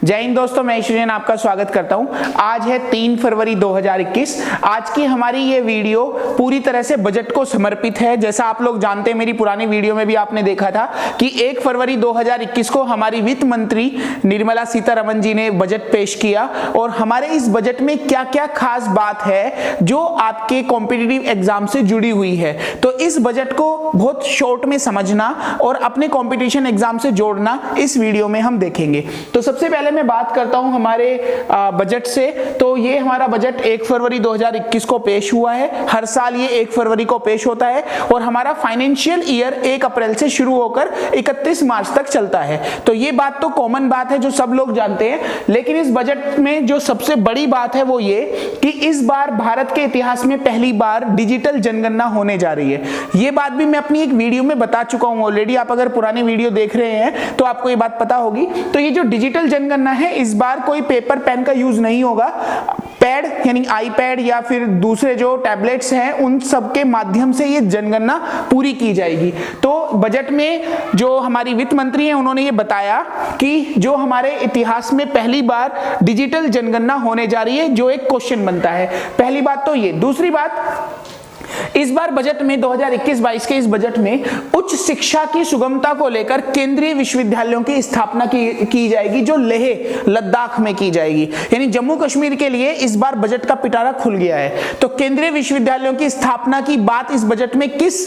जय हिंद दोस्तों, मैं ईश्वरन आपका स्वागत करता हूं। आज है 3 फरवरी 2021। आज की हमारी ये वीडियो पूरी तरह से बजट को समर्पित है। जैसा आप लोग जानते हैं, मेरी पुरानी वीडियो में भी आपने देखा था कि 1 फरवरी 2021 को हमारी वित्त मंत्री निर्मला सीतारमण जी ने बजट पेश किया और हमारे इस बजट में क्या क्या खास बात है जो आपके कॉम्पिटिटिव एग्जाम से जुड़ी हुई है। तो इस बजट को बहुत शॉर्ट में समझना और अपने कॉम्पिटिशन एग्जाम से जोड़ना इस वीडियो में हम देखेंगे। तो सबसे पहले मैं बात करता हूं हमारे बजट से। तो ये हमारा बजट 1 फरवरी 2021 को पेश हुआ है। हर साल ये 1 फरवरी को पेश होता है और हमारा फाइनेंशियल ईयर 1 अप्रैल से शुरू होकर 31 मार्च तक चलता है। तो ये बात तो कॉमन बात है जो सब लोग जानते हैं, लेकिन इस बजट में जो सबसे बड़ी बात है वो ये कि इस बार भारत के इतिहास में पहली बार डिजिटल जनगणना होने जा रही है। ये बात भी मैं अपनी एक वीडियो में बता चुका हूं ऑलरेडी। आप अगर पुरानी वीडियो देख रहे हैं तो आपको ये बात पता होगी। तो ये जो डिजिटल जनगणना है, इस बार कोई पेपर पेन का यूज नहीं होगा। पैड यानी आईपैड या फिर दूसरे जो टैबलेट्स हैं उन सब के माध्यम से ये जनगणना पूरी की जाएगी। तो बजट में जो हमारी वित्त मंत्री हैं उन्होंने ये बताया कि जो हमारे इतिहास में पहली बार डिजिटल जनगणना होने जा रही है, जो एक क्वेश्चन बनता है। पहली बात तो ये। दूसरी बात, इस बार बजट में 2021-22 के इस बजट में उच्च शिक्षा की सुगमता को लेकर केंद्रीय विश्वविद्यालयों की स्थापना की जाएगी, जो लेह लद्दाख में की जाएगी। यानी जम्मू कश्मीर के लिए इस बार बजट का पिटारा खुल गया है। तो केंद्रीय विश्वविद्यालयों की स्थापना की बात इस बजट में किस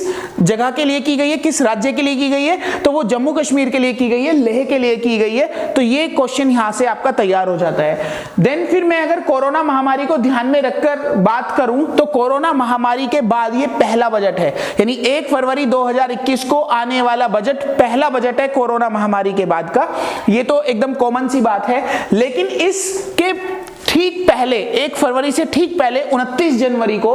जगह के लिए की गई है, किस राज्य के लिए की गई है? तो वो जम्मू कश्मीर के लिए की गई है, लेह के लिए की गई है। तो ये क्वेश्चन यहां से आपका तैयार हो जाता है। देन फिर मैं अगर कोरोना महामारी को ध्यान में रखकर बात करूं तो कोरोना महामारी के बाद ये पहला बजट है। यानी 1 फरवरी 2021 को आने वाला बजट पहला बजट है कोरोना महामारी के बाद का। ये तो एकदम कॉमन सी बात है। लेकिन इसके ठीक पहले 1 फरवरी से ठीक पहले 29 जनवरी को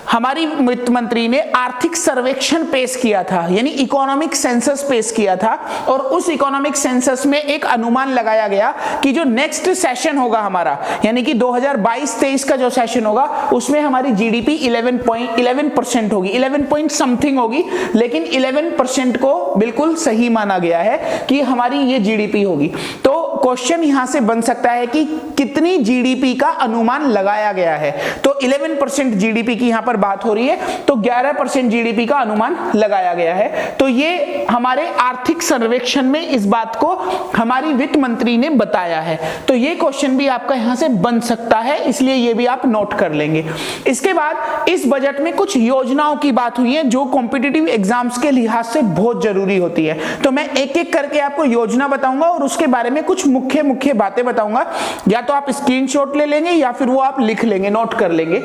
हमारी वित्त मंत्री ने आर्थिक सर्वेक्षण पेश किया था, यानी इकोनॉमिक सेंसस पेश किया था। और उस इकोनॉमिक सेंसस में एक अनुमान लगाया गया कि जो नेक्स्ट सेशन होगा हमारा, यानी कि 2022-23 का जो सेशन होगा, उसमें हमारी जीडीपी 11% होगी, 11 पॉइंट समथिंग होगी। लेकिन 11% को बिल्कुल सही माना गया है कि हमारी ये जीडीपी होगी। तो क्वेश्चन यहां से बन सकता है कि कितनी जीडीपी का अनुमान लगाया गया है। तो 11% जीडीपी की यहां पर बात हो रही है, तो 11% जीडीपी का अनुमान लगाया गया है। तो ये हमारे आर्थिक सर्वेक्षण में इस बात को हमारी वित्त मंत्री ने बताया है। तो ये क्वेश्चन भी आपका यहां से बन सकता है, इसलिए ये भी आप नोट कर लेंगे। इसके बाद इस बजट में कुछ योजनाओं की बात हुई है जो कॉम्पिटिटिव एग्जाम्स के लिहाज से बहुत जरूरी होती है। तो मैं एक एक करके आपको योजना बताऊंगा और उसके बारे में कुछ मुख्य बातें बताऊंगा। या तो आप स्क्रीनशॉट ले लेंगे या फिर वो आप लिख लेंगे, नोट कर लेंगे।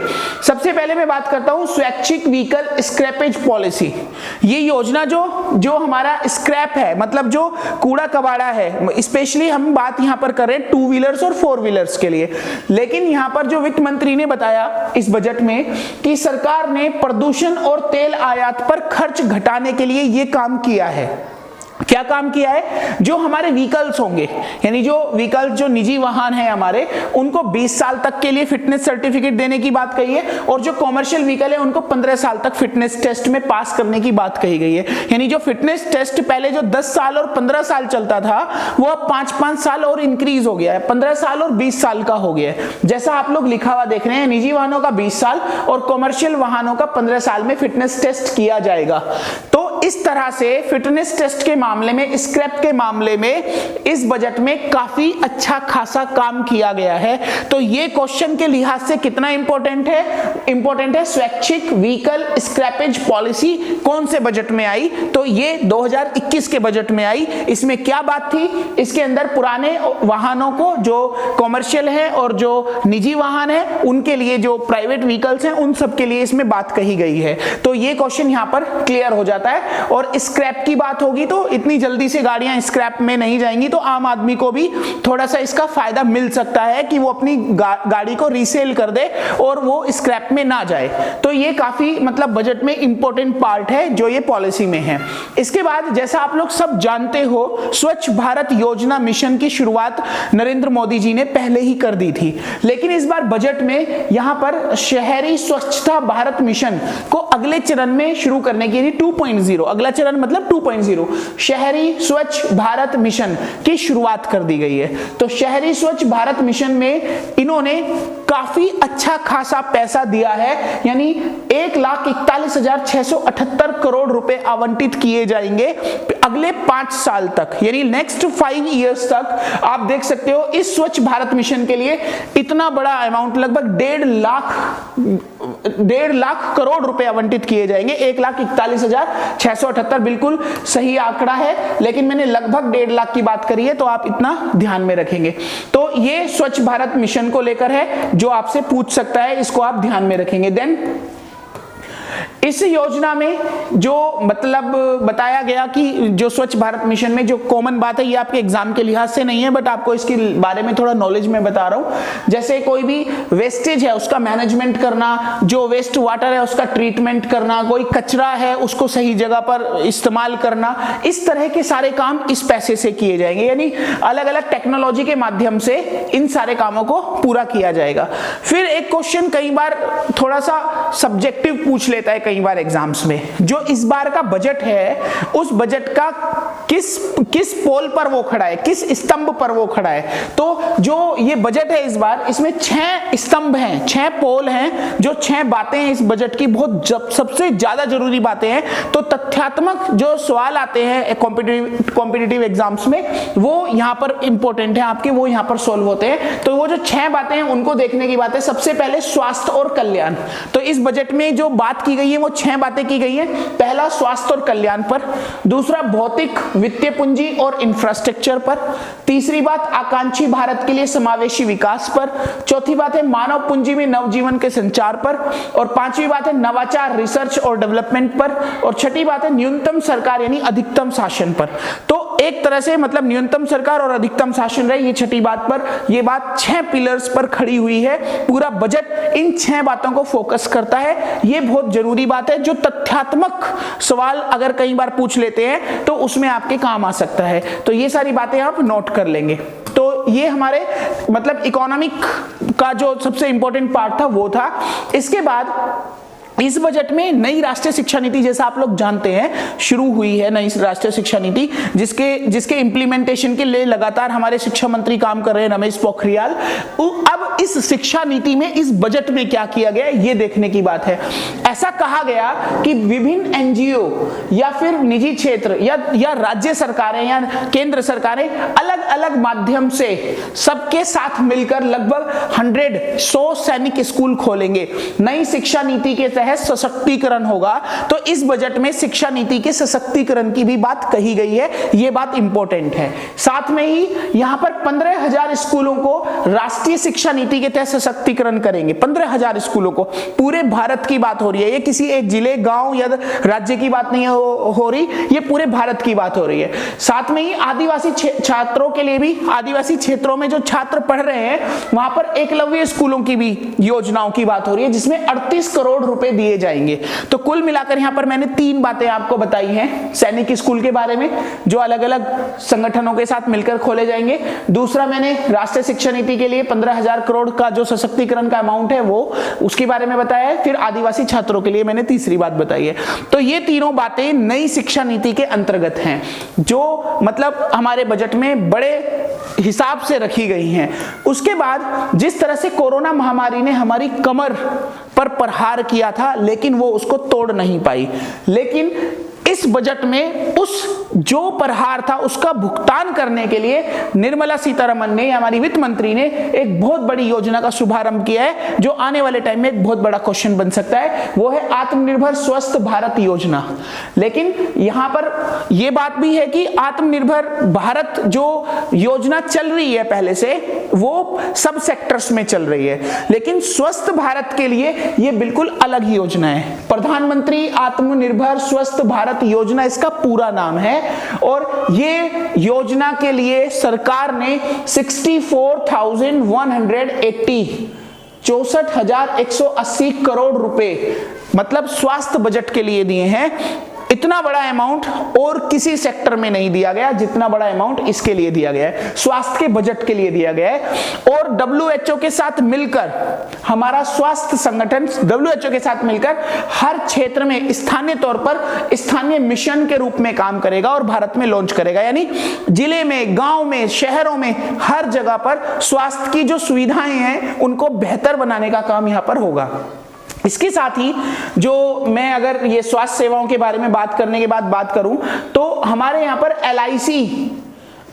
सबसे पहले मैं बात करता हूं स्वैच्छिक व्हीकल स्क्रैपेज पॉलिसी। ये योजना जो हमारा स्क्रैप है, मतलब जो कूड़ा कबाड़ा है, स्पेशली हम बात यहां पर कर रहे हैं 2 व्हीलर्स और 4 व्हीलर्स के लिए। लेकिन यहां पर जो वित्त मंत्री ने बताया इस बजट में कि सरकार ने प्रदूषण और तेल आयात पर खर्च घटाने के लिए यह काम किया है। क्या काम किया है? जो हमारे व्हीकल्स होंगे, यानी जो व्हीकल्स जो निजी वाहन है हमारे, उनको 20 साल तक के लिए फिटनेस सर्टिफिकेट देने की बात कही है। और जो कॉमर्शियल व्हीकल है उनको 15 साल तक फिटनेस टेस्ट में पास करने की बात कही गई है। यानी जो फिटनेस टेस्ट पहले जो 10 साल और 15 साल चलता था, वो अब 5-5 साल और इंक्रीज हो गया है, 15 साल और 20 साल का हो गया है। जैसा आप लोग लिखा हुआ देख रहे हैं, निजी वाहनों का 20 साल और कॉमर्शियल वाहनों का 15 साल में फिटनेस टेस्ट किया जाएगा। तो इस तरह से फिटनेस टेस्ट के मामले में, स्क्रैप के मामले में इस बजट में काफी अच्छा खासा काम किया गया है। तो ये क्वेश्चन के लिहाज से कितना इंपॉर्टेंट है? इंपॉर्टेंट है। स्वैच्छिक व्हीकल स्क्रैपेज पॉलिसी कौन से बजट में आई? तो ये 2021 के बजट में आई। इसमें क्या बात थी? इसके अंदर पुराने वाहनों को, जो कॉमर्शियल है और जो निजी वाहन है, उनके लिए जो प्राइवेट व्हीकल्स हैं, उन सब के लिए इसमें बात कही गई है। तो ये क्वेश्चन यहां पर क्लियर हो जाता है। और स्क्रैप की बात होगी तो इतनी जल्दी से गाड़ियां स्क्रैप में नहीं जाएंगी, तो आम आदमी को भी थोड़ा सा इसका फायदा मिल सकता है कि वो अपनी गाड़ी को रीसेल कर दे और वो स्क्रैप में ना जाए। तो ये काफी मतलब बजट में इंपॉर्टेंट पार्ट है जो ये पॉलिसी में है। इसके बाद जैसा आप लोग सब जानते हो, स्वच्छ भारत योजना मिशन की शुरुआत नरेंद्र मोदी जी ने पहले ही कर दी थी। लेकिन इस बार बजट में यहां पर शहरी स्वच्छता भारत मिशन को अगले चरण में शुरू करने के लिए 2.0 2.0, अगला चरण मतलब 2.0 शहरी स्वच्छ भारत मिशन की शुरुआत कर दी गई है। तो शहरी स्वच्छ भारत मिशन में इन्होंने काफी अच्छा खासा पैसा दिया है, यानी 1,41,678 करोड़ रुपए आवंटित किए जाएंगे अगले 5 साल तक, यानी नेक्स्ट 5 इयर्स तक। आप देख सकते हो इस स्वच्छ भारत मिशन के लिए इतना बड़ा अमाउंट, लगभग 1.5 लाख करोड़ रुपए आवंटित किए जाएंगे। 1,41,678 बिल्कुल सही आंकड़ा है, लेकिन मैंने लगभग 1.5 लाख की बात करी है, तो आप इतना ध्यान में रखेंगे। तो ये स्वच्छ भारत मिशन को लेकर है, जो आपसे पूछ सकता है, इसको आप ध्यान में रखेंगे। देन इस योजना में जो मतलब बताया गया कि जो स्वच्छ भारत मिशन में जो कॉमन बात है, ये आपके एग्जाम के लिहाज से नहीं है, बट आपको इसके बारे में थोड़ा नॉलेज में बता रहा हूं। जैसे कोई भी वेस्टेज है उसका मैनेजमेंट करना, जो वेस्ट वाटर है उसका ट्रीटमेंट करना, कोई कचरा है उसको सही जगह पर इस्तेमाल करना, इस तरह के सारे काम इस पैसे से किए जाएंगे, यानी अलग अलग टेक्नोलॉजी के माध्यम से इन सारे कामों को पूरा किया जाएगा। फिर एक क्वेश्चन कई बार थोड़ा सा सब्जेक्टिव पूछ लेता है कई बार एग्जाम्स में, जो इस बार का बजट है उस बजट का किस पोल पर वो खड़ा है, किस स्तंभ पर वो खड़ा है। तो जो ये बजट है इस बार, इसमें 6 स्तंभ हैं, 6 पोल हैं, जो 6 बातें हैं इस बजट की, बहुत सबसे ज्यादा जरूरी बातें हैं। तो तथ्यात्मक जो सवाल आते हैं कॉम्पिटिटिव एग्जाम्स में, वो यहां पर इंपॉर्टेंट है आपके, वो यहां पर सोल्व होते हैं। तो वो जो 6 बातें हैं उनको देखने की बात है। सबसे पहले स्वास्थ्य और कल्याण। तो इस बजट में जो बात की गई है वो 6 बातें की गई हैं। पहला स्वास्थ्य और कल्याण पर, दूसरा भौतिक वित्तीय पूंजी और इंफ्रास्ट्रक्चर पर, तीसरी बात आकांक्षी भारत के लिए समावेशी विकास पर, चौथी बात है मानव पूंजी में नवजीवन के संचार पर, और 5वीं बात है नवाचार रिसर्च और डेवलपमेंट पर, और 6ठी बात है न्यूनतम सरकार यानी अधिकतम शासन पर। तो एक तरह से मतलब न्यूनतम सरकार और अधिकतम शासन रहे, ये 6ठी बात पर, ये बात 6 पिलर्स पर खड़ी हुई है। पूरा बजट इन 6 बातों को फोकस करता है। ये बहुत जरूरी बात है, जो तथ्यात्मक सवाल अगर कई बार पूछ लेते हैं तो उसमें आपके काम आ सकता है। तो ये सारी बातें आप नोट कर लेंगे। तो ये हमारे मतलब इकोनॉमिक का जो सबसे इंपॉर्टेंट पार्ट था वो था। इसके बाद इस बजट में नई राष्ट्रीय शिक्षा नीति, जैसा आप लोग जानते हैं, शुरू हुई है नई राष्ट्रीय शिक्षा नीति, जिसके इंप्लीमेंटेशन के लिए लगातार हमारे शिक्षा मंत्री काम कर रहे हैं, रमेश पोखरियाल। अब इस शिक्षा नीति में इस बजट में क्या किया गया ये देखने की बात है। ऐसा कहा गया कि विभिन्न एनजीओ या फिर निजी क्षेत्र या राज्य सरकारें या केंद्र सरकारें अलग अलग माध्यम से सबके साथ मिलकर लगभग 100 सैनिक स्कूल खोलेंगे। नई शिक्षा नीति के तहत सशक्तिकरण होगा। तो इस बजट में शिक्षा नीति के सशक्तिकरण की भी बात कही गई है, ये बात इंपॉर्टेंट है। साथ में ही यहां पर 15,000 स्कूलों को राष्ट्रीय शिक्षा नीति के तहत सशक्तिकरण करेंगे। 15,000 स्कूलों को, पूरे भारत की बात हो रही है, ये किसी एक जिले, गांव या राज्य की बात नहीं हो रही, ये पूरे भारत की बात हो रही है। साथ में ही आदिवासी छात्रों के लिए भी, आदिवासी क्षेत्रों में जो छात्र पढ़ रहे हैं वहां पर एकलव्य स्कूलों की भी योजनाओं की बात हो रही है, जिसमें 38 करोड़ रुपए दिए जाएंगे। तो कुल मिलाकर यहां पर मैंने 3 बातें आपको बताई हैं। सैनिक स्कूल के बारे में, जो अलग अलग संगठनों के साथ मिलकर खोले जाएंगे। दूसरा, मैंने राष्ट्रीय शिक्षा नीति के लिए 15,000 करोड़ का जो सशक्तिकरण का अमाउंट है वो उसके बारे में बताया है। फिर आदिवासी छात्रों के लिए मैंने तीसरी बात बताई है। तो ये तीनों बातें नई शिक्षा नीति के अंतर्गत हैं, जो मतलब हमारे बजट में बड़े हिसाब से रखी गई हैं। उसके बाद जिस तरह से कोरोना महामारी ने हमारी कमर पर प्रहार किया था, लेकिन वो उसको तोड़ नहीं पाई, लेकिन इस बजट में उस जो प्रहार था उसका भुगतान करने के लिए निर्मला सीतारमण ने, हमारी वित्त मंत्री ने, एक बहुत बड़ी योजना का शुभारंभ किया है, जो आने वाले टाइम में एक बहुत बड़ा क्वेश्चन बन सकता है। वो है आत्मनिर्भर स्वस्थ भारत योजना। लेकिन यहां पर यह बात भी है कि आत्मनिर्भर भारत जो योजना चल रही है पहले से, वो सब सेक्टर्स में चल रही है, लेकिन स्वस्थ भारत के लिए यह बिल्कुल अलग योजना है। प्रधानमंत्री आत्मनिर्भर स्वस्थ भारत योजना इसका पूरा नाम है। और ये योजना के लिए सरकार ने 64,180 करोड़ रुपए मतलब स्वास्थ्य बजट के लिए दिए हैं। इतना बड़ा अमाउंट और किसी सेक्टर में नहीं दिया गया जितना बड़ा अमाउंट इसके लिए दिया गया है, स्वास्थ्य के बजट के लिए दिया गया है। और WHO के साथ मिलकर हमारा स्वास्थ्य संगठन WHO के साथ मिलकर हर क्षेत्र में स्थानीय तौर पर स्थानीय मिशन के रूप में काम करेगा और भारत में लॉन्च करेगा। यानी जिले में, गांव में, शहरों में, हर जगह पर स्वास्थ्य की जो सुविधाएं हैं उनको बेहतर बनाने का काम यहां पर होगा। इसके साथ ही जो मैं अगर ये स्वास्थ्य सेवाओं के बारे में बात करने के बाद बात करूं तो हमारे यहां पर LIC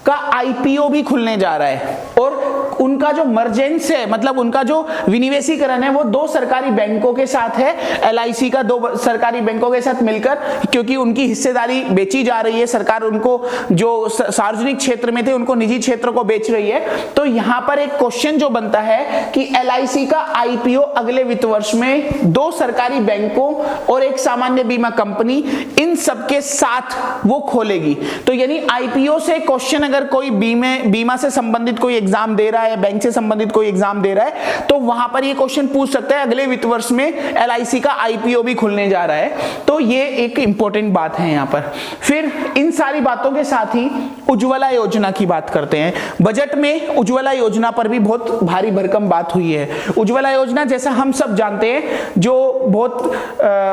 का IPO भी खुलने जा रहा है और उनका जो मर्जेंस है, मतलब उनका जो विनिवेशीकरण है वो 2 सरकारी बैंकों के साथ है। LIC का 2 सरकारी बैंकों के साथ मिलकर, क्योंकि उनकी हिस्सेदारी बेची जा रही है, सरकार उनको जो सार्वजनिक क्षेत्र में थे उनको निजी क्षेत्र को बेच रही है। तो यहां पर एक क्वेश्चन जो बनता है कि LIC का IPO अगले वित्त वर्ष में 2 सरकारी बैंकों और एक सामान्य बीमा कंपनी, इन सबके साथ वो खोलेगी। तो यानी IPO से क्वेश्चन, अगर कोई बीमा से संबंधित कोई एग्जाम दे रहा है, बैंक से संबंधित कोई एग्जाम दे रहा है, तो वहां पर ये क्वेश्चन पूछ सकता है अगले वित्त वर्ष में LIC का IPO भी खुलने जा रहा है। तो ये एक इंपॉर्टेंट बात है यहां पर। फिर इन सारी बातों के साथ ही उज्ज्वला योजना की बात करते हैं। बजट में उज्ज्वला योजना पर भी बहुत भारी भरकम बात हुई है। उज्ज्वला योजना जैसा हम सब जानते हैं जो बहुत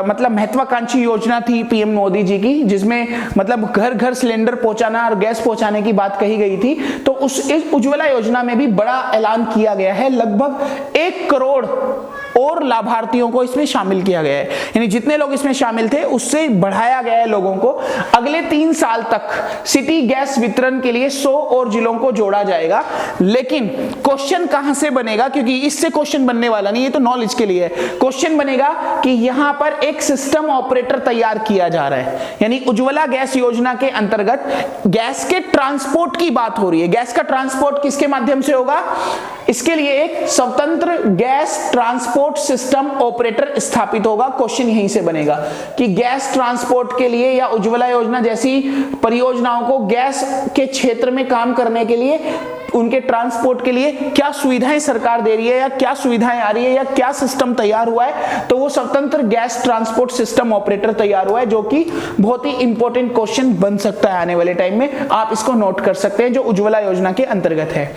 मतलब महत्वाकांक्षी योजना थी PM मोदी जी की, जिसमें मतलब घर घर सिलेंडर पहुंचाना और गैस पहुंचाने की बात कही गई थी। तो इस उज्ज्वला योजना में भी बड़ा ऐलान किया गया है। लगभग 1 करोड़ और लाभार्थियों को इसमें शामिल किया गया है, यानी जितने लोग इसमें शामिल थे उससे बढ़ाया गया है लोगों को। अगले 3 साल तक सिटी गैस वितरण के लिए 100 और जिलों को जोड़ा जाएगा। लेकिन क्वेश्चन कहां से बनेगा, क्योंकि इससे क्वेश्चन बनने वाला नहीं, ये तो नॉलेज के लिए है। क्वेश्चन बनेगा कि यहां पर एक सिस्टम ऑपरेटर तैयार किया जा रहा है, यानी उज्ज्वला गैस योजना के अंतर्गत गैस के ट्रांसपोर्ट की बात हो रही है। गैस का ट्रांसपोर्ट किसके माध्यम से होगा? इसके लिए एक स्वतंत्र गैस ट्रांसपोर्ट सिस्टम ऑपरेटर स्थापित होगा। क्वेश्चन यहीं से बनेगा कि गैस ट्रांसपोर्ट के लिए या उज्ज्वला योजना जैसी परियोजनाओं को गैस के क्षेत्र में काम करने के लिए, उनके ट्रांसपोर्ट के लिए क्या सुविधाएं सरकार दे रही है या क्या सुविधाएं आ रही है या क्या सिस्टम तैयार हुआ है। तो वो स्वतंत्र गैस ट्रांसपोर्ट सिस्टम ऑपरेटर तैयार हुआ है, जो कि बहुत ही इंपॉर्टेंट क्वेश्चन बन सकता है आने वाले टाइम में। आप इसको नोट कर सकते हैं, जो उज्ज्वला योजना के अंतर्गत है।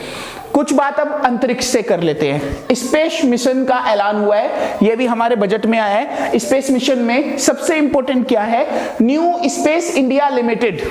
कुछ बात अब अंतरिक्ष से कर लेते हैं। स्पेस मिशन का ऐलान हुआ है, यह भी हमारे बजट में आया है। स्पेस मिशन में सबसे इंपॉर्टेंट क्या है? न्यू स्पेस इंडिया लिमिटेड,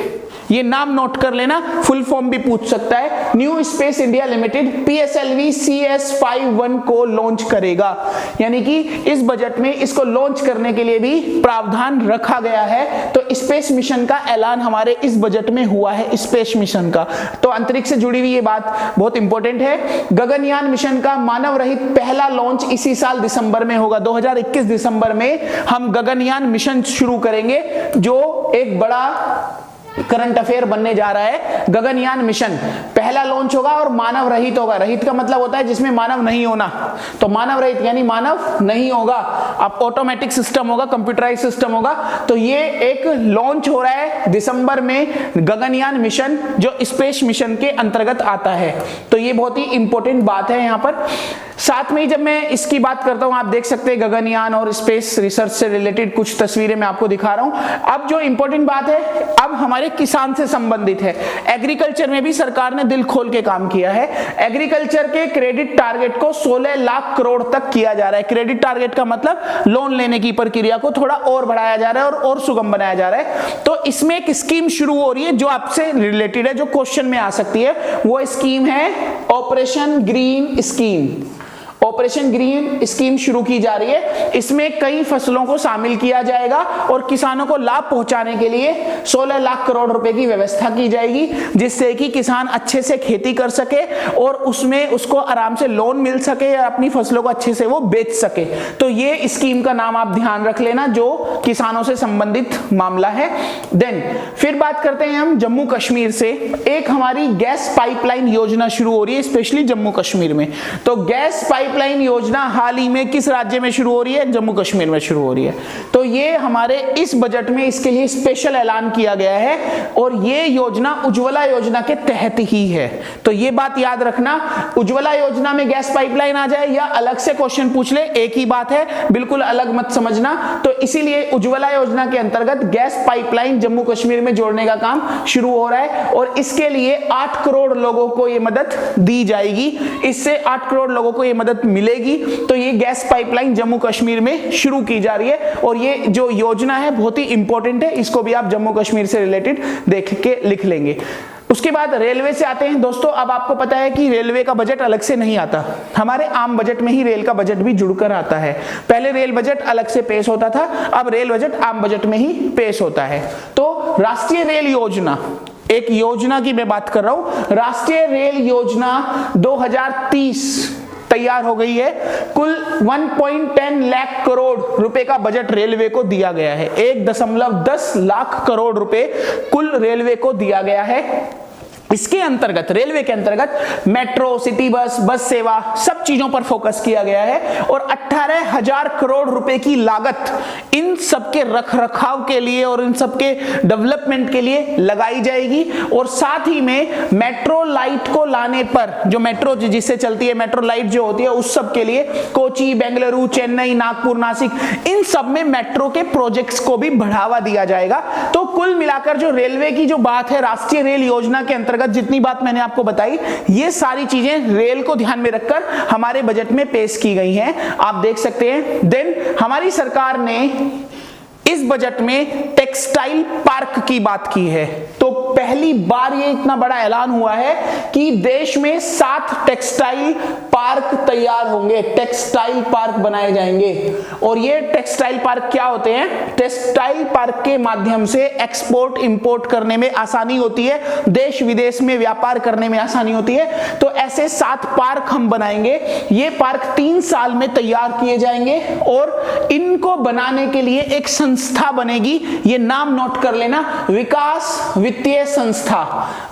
ये नाम नोट कर लेना, फुल फॉर्म भी पूछ सकता है। New space India limited PSLV CS51 को लॉन्च करेगा, यानी कि इस बजट में इसको लॉन्च करने के लिए भी प्रावधान रखा गया है। तो स्पेस मिशन का ऐलान हमारे इस बजट में हुआ है, स्पेस मिशन का। तो अंतरिक्ष से जुड़ी हुई ये बात बहुत इंपॉर्टेंट है। गगनयान मिशन का मानव रहित पहला लॉन्च इसी साल दिसंबर में होगा। 2021 दिसंबर में हम गगनयान मिशन शुरू करेंगे, जो एक बड़ा करंट अफेयर बनने जा रहा है। गगनयान मिशन पहला लॉन्च होगा और मानव रहित होगा। रहित का मतलब होता है जिसमें मानव नहीं होना, तो मानव रहित यानी मानव नहीं होगा। अब ऑटोमेटिक सिस्टम होगा, कंप्यूटराइज सिस्टम होगा। तो ये एक लॉन्च हो रहा है दिसंबर में, गगनयान मिशन, जो स्पेस मिशन के अंतर्गत आता है। तो ये बहुत ही इंपॉर्टेंट बात है यहाँ पर। साथ में ही जब मैं इसकी बात करता हूं, आप देख सकते हैं गगनयान और स्पेस रिसर्च से रिलेटेड कुछ तस्वीरें मैं आपको दिखा रहा हूं। अब जो इंपॉर्टेंट बात है, अब हमारे किसान से संबंधित है। एग्रीकल्चर में भी सरकार ने दिल खोल के काम किया है। एग्रीकल्चर के क्रेडिट टारगेट को 16 लाख करोड़ तक किया जा रहा है। क्रेडिट टारगेट का मतलब लोन लेने की प्रक्रिया को थोड़ा और बढ़ाया जा रहा है और सुगम बनाया जा रहा है। तो इसमें एक स्कीम शुरू हो रही है जो आपसे रिलेटेड है, जो क्वेश्चन में आ सकती है। वो स्कीम है operation green scheme. Operation green scheme शुरू की जा रही है। इसमें कई फसलों को शामिल किया जाएगा और किसानों को लाभ पहुंचाने के लिए 16 लाख करोड़ रुपए की व्यवस्था की जाएगी, जिससे कि किसान अच्छे से खेती कर सके और उसमें उसको आराम से लोन मिल सके या अपनी फसलों को अच्छे से वो बेच सके। तो ये स्कीम का नाम आप ध्यान रख लेना, जो किसानों से संबंधित मामला है। देन फिर बात करते हैं हम जम्मू कश्मीर से। एक हमारी गैस पाइपलाइन योजना शुरू हो रही है, स्पेशली जम्मू कश्मीर में। तो गैस पाइपलाइन पाइपलाइन योजना हाल ही में किस राज्य में शुरू हो रही है? जम्मू कश्मीर में शुरू हो रही है। तो ये हमारे इस बजट में इसके लिए स्पेशल ऐलान किया गया है और ये योजना उज्ज्वला योजना के तहत ही है। तो ये बात याद रखना, उज्ज्वला योजना में गैस पाइपलाइन आ जाए या अलग से क्वेश्चन पूछ ले, एक ही बात है, बिल्कुल अलग मत समझना। तो इसीलिए उज्ज्वला योजना के अंतर्गत गैस पाइपलाइन जम्मू कश्मीर में जोड़ने का काम शुरू हो रहा है और इसके लिए 8 करोड़ लोगों को ये मदद दी जाएगी। इससे 8 करोड़ लोगों को ये मदद मिलेगी। तो ये गैस पाइपलाइन जम्मू कश्मीर में शुरू की जा रही है और ये जो योजना है बहुत ही इंपॉर्टेंट है, इसको भी आप जम्मू कश्मीर से रिलेटेड देख के लिख लेंगे। उसके बाद रेलवे से आते हैं दोस्तों। अब आपको पता है कि रेलवे का बजट अलग से नहीं आता, हमारे आम बजट में ही रेल का बजट भी जुड़कर आता है। पहले रेल बजट अलग से पेश होता था, अब रेल बजट आम बजट में ही पेश होता है। तो राष्ट्रीय रेल योजना, एक योजना की मैं बात कर रहा हूं, राष्ट्रीय रेल योजना 2030 तैयार हो गई है। कुल 1.10 लाख करोड़ रुपए का बजट रेलवे को दिया गया है। 1.10 लाख करोड़ रुपए कुल रेलवे को दिया गया है। इसके अंतर्गत, रेलवे के अंतर्गत मेट्रो, सिटी बस, बस सेवा, सब चीजों पर फोकस किया गया है और 18,000 करोड़ रुपए की लागत इन सबके रखरखाव के लिए और इन सबके डेवलपमेंट के लिए लगाई जाएगी। और साथ ही में मेट्रो लाइट को लाने पर, जो मेट्रो जिससे चलती है, मेट्रो लाइट जो होती है उस सब के लिए कोची, बेंगलुरु, चेन्नई, नागपुर, नासिक, इन सब में मेट्रो के प्रोजेक्ट्स को भी बढ़ावा दिया जाएगा। तो कुल मिलाकर जो रेलवे की जो बात है, राष्ट्रीय रेल योजना के अंतर्गत जितनी बात मैंने आपको बताई, ये सारी चीजें रेल को ध्यान में रखकर हमारे बजट में पेश की गई हैं, आप देख सकते हैं। देन हमारी सरकार ने इस बजट में टेक्सटाइल पार्क की बात की है। तो पहली बार ये इतना बड़ा ऐलान हुआ है कि देश में 7 टेक्सटाइल पार्क तैयार होंगे, टेक्सटाइल पार्क बनाए जाएंगे। और ये टेक्सटाइल पार्क क्या होते हैं? टेक्सटाइल पार्क के माध्यम से एक्सपोर्ट इंपोर्ट करने में आसानी होती है, देश विदेश में व्यापार करने में आसानी होती है। तो ऐसे 7 पार्क हम बनाएंगे। ये पार्क 3 साल में तैयार किए जाएंगे और इनको बनाने के लिए एक संस्था बनेगी। ये नाम नोट कर लेना, विकास वित्तीय संस्था।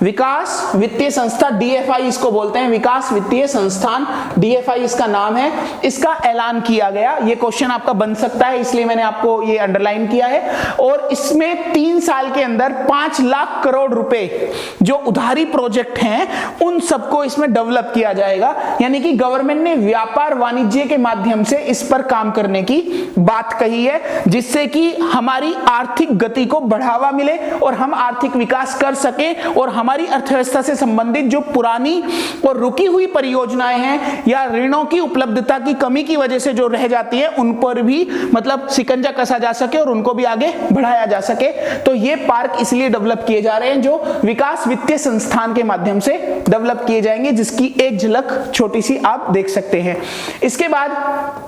विकास वित्तीय संस्था, डीएफआई इसको बोलते हैं, विकास वित्तीय संस्थान, डीएफआई इसका नाम है। इसका ऐलान किया गया। ये क्वेश्चन आपका बन सकता है, इसलिए मैंने आपको ये अंडरलाइन किया है। और इसमें 3 साल के अंदर 5 लाख करोड़ रुपए जो उधारी प्रोजेक्ट हैं उन सबको इसमें डेवलप किया जाएगा। यानी कि गवर्नमेंट ने व्यापार वाणिज्य के माध्यम से इस पर काम करने की बात कही है, जिससे कि हमारी आर्थिक गति को बढ़ावा मिले और हम आर्थिक विकास कर सकें और हमारी अर्थव्यवस्था से संबंधित जो पुरानी और रुकी हुई परियोजनाएं हैं या ऋणों की उपलब्धता की कमी की वजह से जो रह जाती है उन पर भी मतलब शिकंजा कसा जा सके और उनको भी आगे बढ़ाया जा सके। तो ये पार्क इसलिए डेवलप किए जा रहे हैं जो विकास वित्तीय संस्थान के माध्यम से डेवलप किए जाएंगे, जिसकी एक झलक छोटी सी आप देख सकते हैं। इसके बाद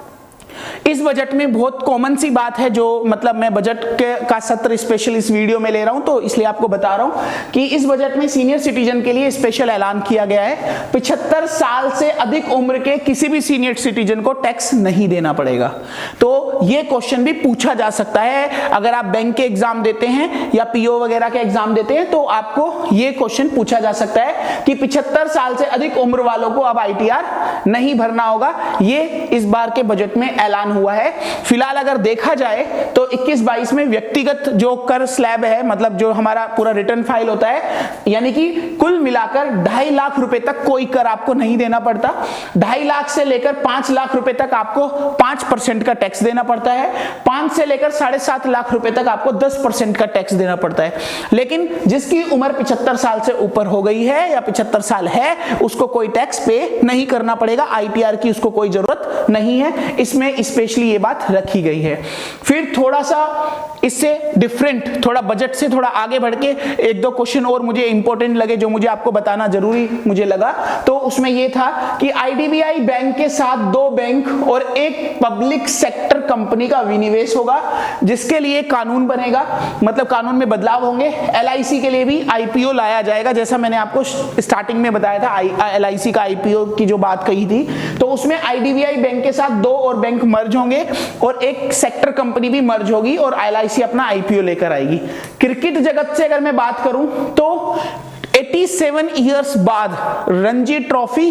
इस बजट में बहुत कॉमन सी बात है, जो मतलब मैं बजट का सत्र स्पेशल इस वीडियो में ले रहा हूं, तो इसलिए आपको बता रहा हूं कि इस बजट में सीनियर सिटीजन के लिए स्पेशल ऐलान किया गया है। 75 साल से अधिक उम्र के किसी भी सीनियर सिटीजन को टैक्स नहीं देना पड़ेगा। तो ये क्वेश्चन भी पूछा जा सकता है, अगर आप बैंक के एग्जाम देते हैं या पीओ वगैरह के एग्जाम देते हैं तो आपको ये क्वेश्चन पूछा जा सकता है कि 75 साल से अधिक उम्र वालों को अब आईटीआर नहीं भरना होगा। ये इस बार के बजट में ऐलान हुआ है। फिलहाल अगर देखा जाए तो 21-22 में व्यक्तिगत जो कर स्लैब है, मतलब जो हमारा पूरा रिटर्न फाइल होता है, यानी कि कुल मिलाकर 2.5 लाख रुपए तक कोई कर आपको नहीं देना पड़ता। 2.5 लाख से लेकर 5 लाख रुपए तक आपको 5% का टैक्स देना पड़ता है। 5 से लेकर 7.5 लाख रुपए तक आपको 10% का टैक्स देना पड़ता है। लेकिन जिसकी उम्र 75 साल से ऊपर हो गई है या 75 साल है, उसको कोई टैक्स पे नहीं करना पड़ेगा, आईटीआर की उसको कोई जरूरत नहीं है। इसमें स्पेशली ये बात रखी गई है। फिर थोड़ा सा इससे डिफरेंट, थोड़ा बजट से थोड़ा आगे बढ़ के 1-2 क्वेश्चन और मुझे इंपॉर्टेंट लगे जो मुझे आपको बताना जरूरी मुझे लगा। तो उसमें ये था कि आईडीबीआई बैंक के साथ 2 बैंक और 1 पब्लिक सेक्टर कंपनी का विनिवेश होगा, जिसके लिए कानून बनेगा, मतलब कानून में बदलाव होंगे। एलआईसी के लिए भी आईपीओ लाया जाएगा, जैसा मैंने आपको स्टार्टिंग में बताया था एलआईसी का आईपीओ की जो बात कही थी। तो उसमें आईडीबीआई बैंक के साथ 2 और बैंक मर्ज होंगे और 1 सेक्टर कंपनी भी मर्ज होगी और एलआईसी अपना आईपीओ लेकर आएगी। क्रिकेट जगत से अगर मैं बात करूं तो 87 इयर्स बाद रणजी ट्रॉफी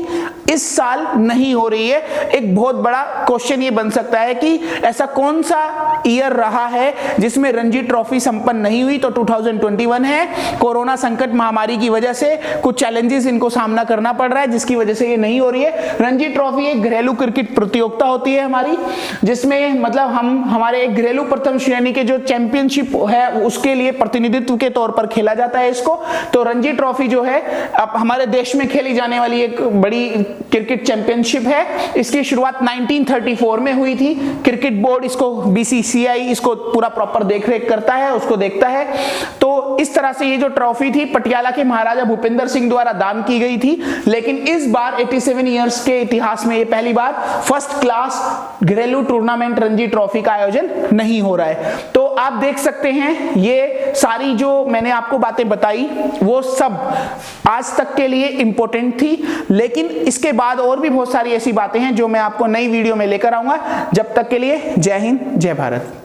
इस साल नहीं हो रही है। एक बहुत बड़ा क्वेश्चन ये बन सकता है कि ऐसा कौन सा ईयर रहा है जिसमें रणजी ट्रॉफी संपन्न नहीं हुई। तो 2021 है। कोरोना संकट महामारी की वजह से कुछ चैलेंजेस इनको सामना करना पड़ रहा है, जिसकी वजह से ये नहीं हो रही है। रणजी ट्रॉफी एक घरेलू क्रिकेट प्रतियोगिता होती है हमारी, जिसमें मतलब हमारे एक घरेलू प्रथम श्रेणी के जो चैंपियनशिप है उसके लिए प्रतिनिधित्व के तौर पर खेला जाता है इसको। तो रणजी ट्रॉफी जो है अब हमारे देश में खेली जाने वाली एक बड़ी क्रिकेट चैंपियनशिप है। इसकी शुरुआत 1934 में हुई थी। क्रिकेट बोर्ड इसको BCCI इसको पूरा प्रॉपर देखरेख करता है, उसको देखता है। तो इस तरह से ये जो ट्रॉफी थी पटियाला के महाराजा भूपेंद्र सिंह द्वारा दान की गई थी। लेकिन इस बार 87 इयर्स के इतिहास में ये पहली बार फर्स्ट क्लास घरेलू टूर्नामेंट रणजी ट्रॉफी का आयोजन नहीं हो रहा है। तो आप देख सकते हैं ये सारी जो मैंने आपको बातें बताई वो सब आज तक के लिए इंपॉर्टेंट थी, लेकिन इसके बाद और भी बहुत सारी ऐसी बातें हैं जो मैं आपको नई वीडियो में लेकर आऊंगा। जब तक के लिए जय हिंद, जय भारत।